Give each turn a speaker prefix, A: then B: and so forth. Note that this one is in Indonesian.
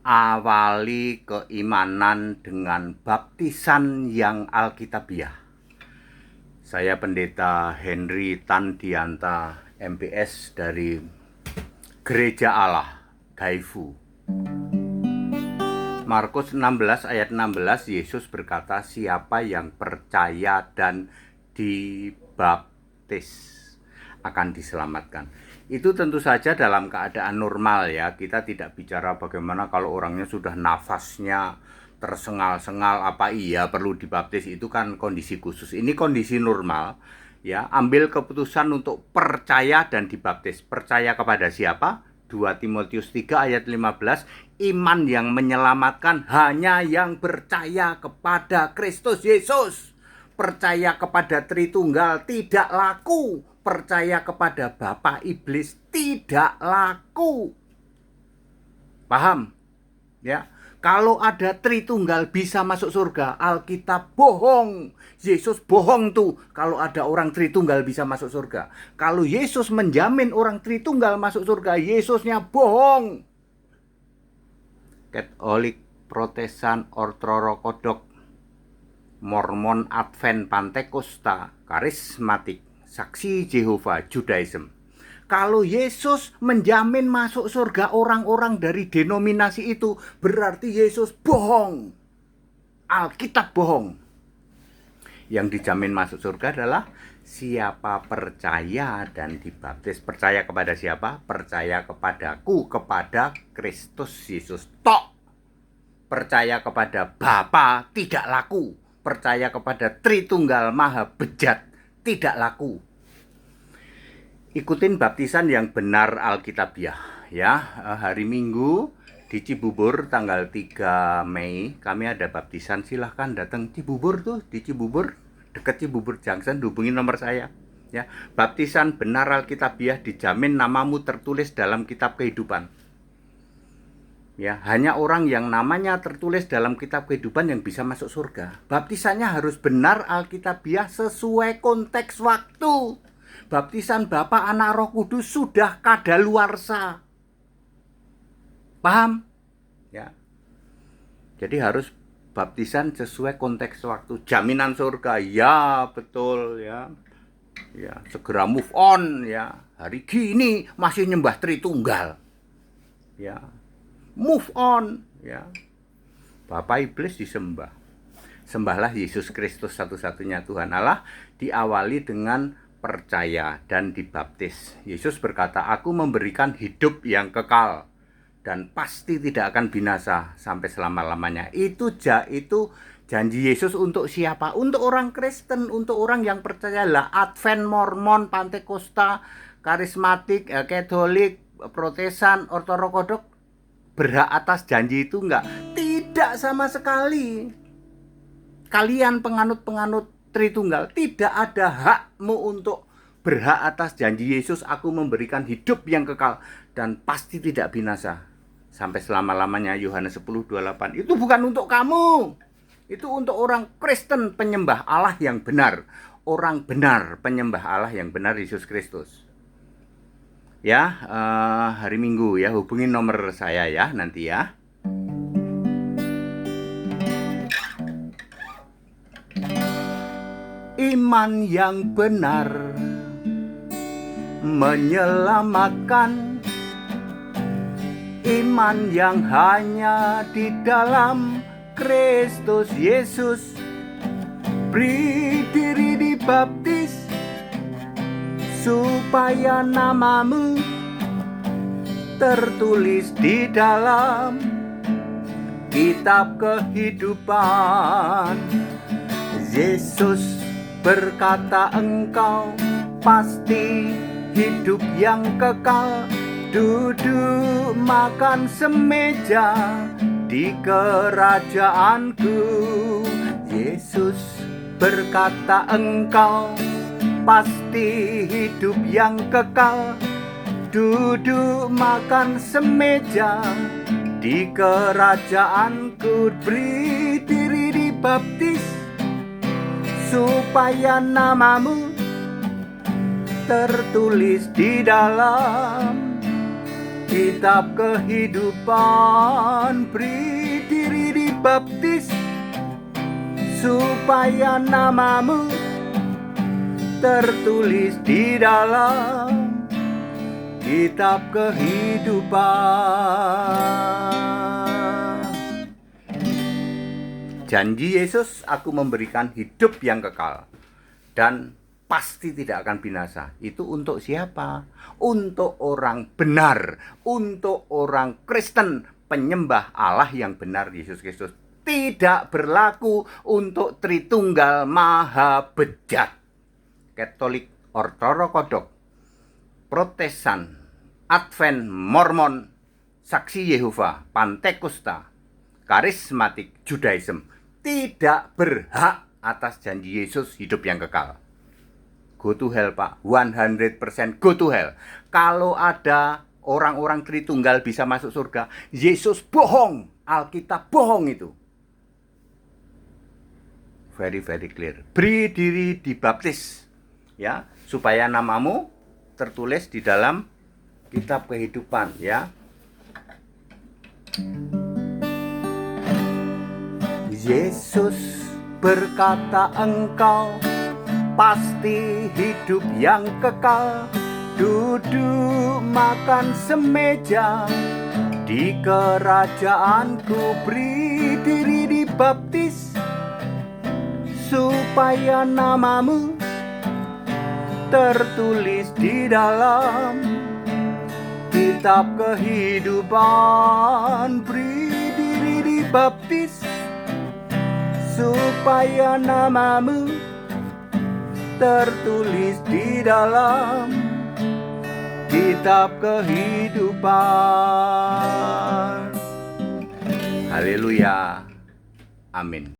A: Awali keimanan dengan baptisan yang alkitabiah. Saya Pendeta Henry Tandianta, MPS dari Gereja Allah, Gaifu. Markus 16 ayat 16, Yesus berkata, siapa yang percaya dan dibaptis akan diselamatkan. Itu tentu saja dalam keadaan normal ya. Kita tidak bicara bagaimana kalau orangnya sudah nafasnya tersengal-sengal, apa iya perlu dibaptis. Itu kan kondisi khusus. Ini kondisi normal ya. Ambil keputusan untuk percaya dan dibaptis. Percaya kepada siapa? 2 Timotius 3 ayat 15, iman yang menyelamatkan hanya yang percaya kepada Kristus Yesus. Percaya kepada Tritunggal tidak laku. Percaya kepada Bapa Iblis tidak laku. Paham? Ya. Kalau ada Tritunggal bisa masuk surga, Alkitab bohong. Yesus bohong tuh kalau ada orang Tritunggal bisa masuk surga. Kalau Yesus menjamin orang Tritunggal masuk surga, Yesusnya bohong. Katolik, Protestan, Ortodoks, Mormon, Advent, Pantekosta, Karismatik, Saksi Jehova, Judaism. Kalau Yesus menjamin masuk surga orang-orang dari denominasi itu, berarti Yesus bohong. Alkitab bohong. Yang dijamin masuk surga adalah siapa percaya dan dibaptis. Percaya kepada siapa? Percaya kepadaku, kepada Kristus Yesus. Tok. Percaya kepada Bapa tidak laku. Percaya kepada Tritunggal Maha Bejat tidak laku. Ikutin baptisan yang benar alkitabiah ya. Hari Minggu di Cibubur tanggal 3 Mei kami ada baptisan. Silahkan datang. Cibubur tuh, di Cibubur dekat Cibubur Junction, hubungi nomor saya ya. Baptisan benar alkitabiah, dijamin namamu tertulis dalam kitab kehidupan ya. Hanya orang yang namanya tertulis dalam kitab kehidupan yang bisa masuk surga. Baptisannya harus benar alkitabiah sesuai konteks waktu. Baptisan Bapa, Anak, Roh Kudus sudah kadaluarsa. Paham? Ya. Jadi harus baptisan sesuai konteks waktu. Jaminan surga, ya betul ya. Ya, segera move on ya. Hari gini masih nyembah Tritunggal. Ya. Move on ya. Bapa Iblis disembah. Sembahlah Yesus Kristus satu-satunya Tuhan Allah, diawali dengan percaya dan dibaptis. Yesus berkata, aku memberikan hidup yang kekal dan pasti tidak akan binasa sampai selama-lamanya. Itu janji Yesus untuk siapa? Untuk orang Kristen, untuk orang yang percaya lah. Advent, Mormon, Pantekosta, Karismatik, Katolik, Protestan, Ortodoks berhak atas janji itu enggak? Tidak sama sekali. Kalian penganut-penganut Tritunggal tidak ada hakmu untuk berhak atas janji Yesus, aku memberikan hidup yang kekal dan pasti tidak binasa sampai selama-lamanya. Yohanes 10:28. Itu bukan untuk kamu. Itu untuk orang Kristen penyembah Allah yang benar. Orang benar penyembah Allah yang benar, Yesus Kristus. Ya, hari Minggu ya, hubungi nomor saya ya nanti ya. Iman yang benar menyelamatkan. Iman yang hanya di dalam Kristus Yesus. Beri diri dibaptis supaya namamu tertulis di dalam kitab kehidupan. Yesus berkata engkau pasti hidup yang kekal, duduk makan semeja di kerajaanku. Yesus berkata engkau pasti hidup yang kekal, duduk makan semeja di kerajaanku. Beri diri dibaptis supaya namamu tertulis di dalam kitab kehidupan, beri diri dibaptis supaya namamu tertulis di dalam kitab kehidupan. Janji Yesus, aku memberikan hidup yang kekal dan pasti tidak akan binasa. Itu untuk siapa? Untuk orang benar, untuk orang Kristen, penyembah Allah yang benar, Yesus Kristus. Tidak berlaku untuk Tritunggal Maha Bejat. Katolik, Ortodoks, Protestan, Advent, Mormon, Saksi Yehova, Pantekosta, Karismatik, Judaism tidak berhak atas janji Yesus hidup yang kekal. Go to hell, Pak. 100% go to hell. Kalau ada orang-orang Tritunggal bisa masuk surga, Yesus bohong. Alkitab bohong itu. Very clear. Beri diri dibaptis, ya, supaya namamu tertulis di dalam kitab kehidupan, ya. Yesus berkata, engkau pasti hidup yang kekal, duduk makan semeja di kerajaanku. Beri diri dibaptis supaya namamu tertulis di dalam kitab kehidupan. Beri diri dibaptis supaya namamu tertulis di dalam kitab kehidupan. Haleluya. Amin.